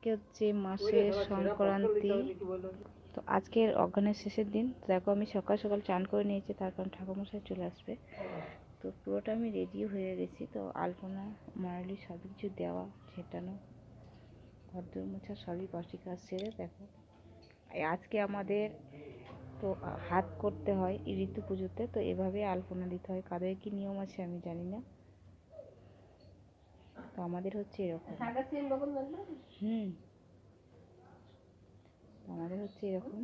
আজকে হচ্ছে মাসের সংক্রান্তি। তো আজকের অজ্ঞানের শেষের দিন। দেখো আমি সকাল সকাল চান করে নিয়েছি, তার কারণ ঠাকুরমশাই চলে আসবে। তো পুরোটা আমি রেডি হয়ে গেছি। তো আলপনা মারালি সব কিছু দেওয়া, ছেটানো, ঘরদোর মোছা সবই বাসি কাজ সেরে দেখো আজকে আমাদের তো হাত করতে হয় ঋতু পুজোতে। তো এভাবে আলপনা দিতে হয়, কাদের কি নিয়ম আছে আমি জানি না। তো আমাদের হচ্ছে এরকম। আমাদের হচ্ছে এরকম।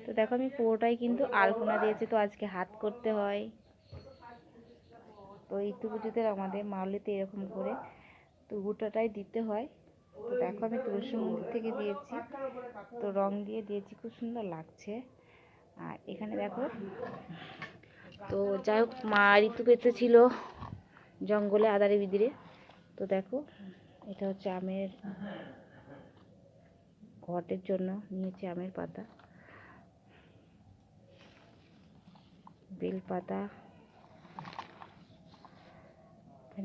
তো দেখো আমি পুরোটাই কিন্তু আলপনা দিয়েছি। তো আজকে হাত করতে হয়। তো ঋতু পুজোতে আমাদের মাউলিতে এরকম করে তো গোটাটাই দিতে হয়। তো দেখো আমি তুলসী মন্দির থেকে দিয়েছি, তো রং দিয়ে দিয়েছি, খুব সুন্দর লাগছে। আর এখানে দেখো, তো যাই হোক মা ঋতু পেতে ছিল জঙ্গলে আদারে বিদিরে। তো দেখো এটা হচ্ছে আমের ঘটের জন্য নিয়েছি আমের পাতা, বেল পাতা,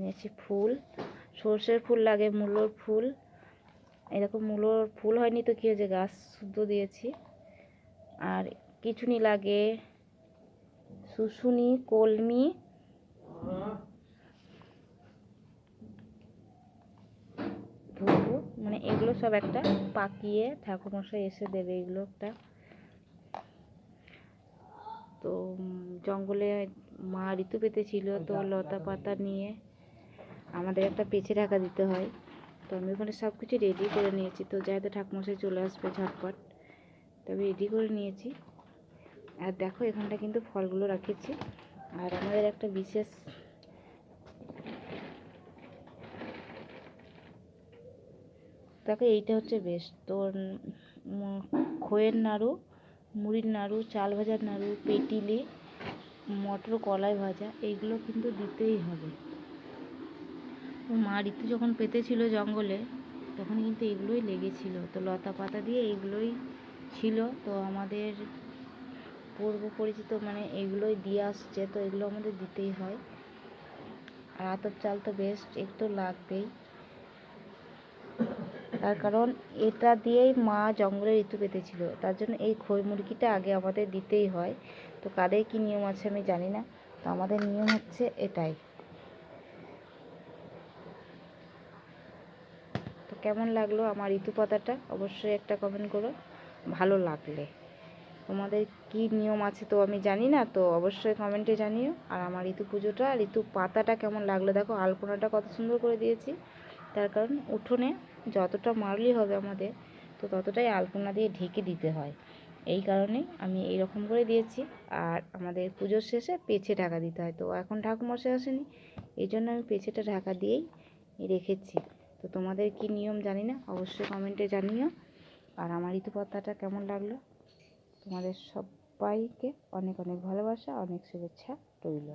নিয়েছি ফুল, সর্ষের ফুল লাগে, মূলোর ফুল। এরকম মূলোর ফুল হয়নি তো কি হয়েছে, গাছ শুদ্ধ দিয়েছি। আর কিছুনি লাগে, শুশুনি, কলমি, ধুবো, মানে এগুলো সব একটা পাকিয়ে ঠাকুরমশাই এসে দেবে এগুলো একটা। তো জঙ্গলে মা ঋতু পেতে ছিল, তো লতা পাতা নিয়ে আমাদের একটা পেছে ঢাকা দিতে হয়। তো আমি ওখানে সব কিছু রেডি করে নিয়েছি। তো যাতে ঠাকুরমশাই চলে আসবে ঝটপট, তবে রেডি করে নিয়েছি। আর দেখো এখানটা কিন্তু ফলগুলো রাখেছি। আর আমাদের একটা বিশেষ দেখো এইটা হচ্ছে বেশ, তো খইয়ের নাড়ু, মুড়ির নাড়ু, চাল ভাজার নাড়ু, পেটিলি, মটর কলাই ভাজা, এইগুলো কিন্তু দিতেই হবে। মা ঋতু যখন পেতেছিল জঙ্গলে তখন কিন্তু এগুলোই লেগেছিল। তো লতা পাতা দিয়ে এইগুলোই ছিল। তো আমাদের পূর্ব পরিচিত মানে এগুলোই দিয়ে আসছে, তো এগুলো আমাদের দিতেই হয়। আর আতপ চাল তো বেশ একটু লাগবেই, তার কারণ এটা দিয়েই মা জঙ্গলে ঋতু পেতেছিল, তার জন্য এই খই মুরগিটা আগে আমাদের দিতেই হয়। তো কাদের কি নিয়ম আছে আমি জানি না, তো আমাদের নিয়ম হচ্ছে এটাই। তো কেমন লাগলো আমার ঋতু পাতাটা অবশ্যই একটা কমেন্ট করো ভালো লাগলে। তোমাদের কি নিয়ম আছে তো আমি জানি না, তো অবশ্যই কমেন্টে জানিও। আর আমার ঋতু পুজোটা, ঋতু পাতাটা কেমন লাগলো দেখো, আলপনাটা কত সুন্দর করে দিয়েছি। তার কারণ উঠোনে যতটা মারলি হবে আমাদের, তো ততটাই আলপনা দিয়ে ঢেকে দিতে হয়, এই কারণেই আমি এইরকম করে দিয়েছি। আর আমাদের পুজোর শেষে পেছে ঢাকা দিতে হয়। তো এখন ঠাকুরমশাই আসেনি, এই জন্য আমি পেছেটা ঢাকা দিয়েই রেখেছি। তো তোমাদের কি নিয়ম জানি না, অবশ্যই কমেন্টে জানিও। আর আমার ঋতু পাতাটা কেমন লাগলো, তোমাদের সবাইকে অনেক অনেক ভালোবাসা, অনেক শুভেচ্ছা রইল।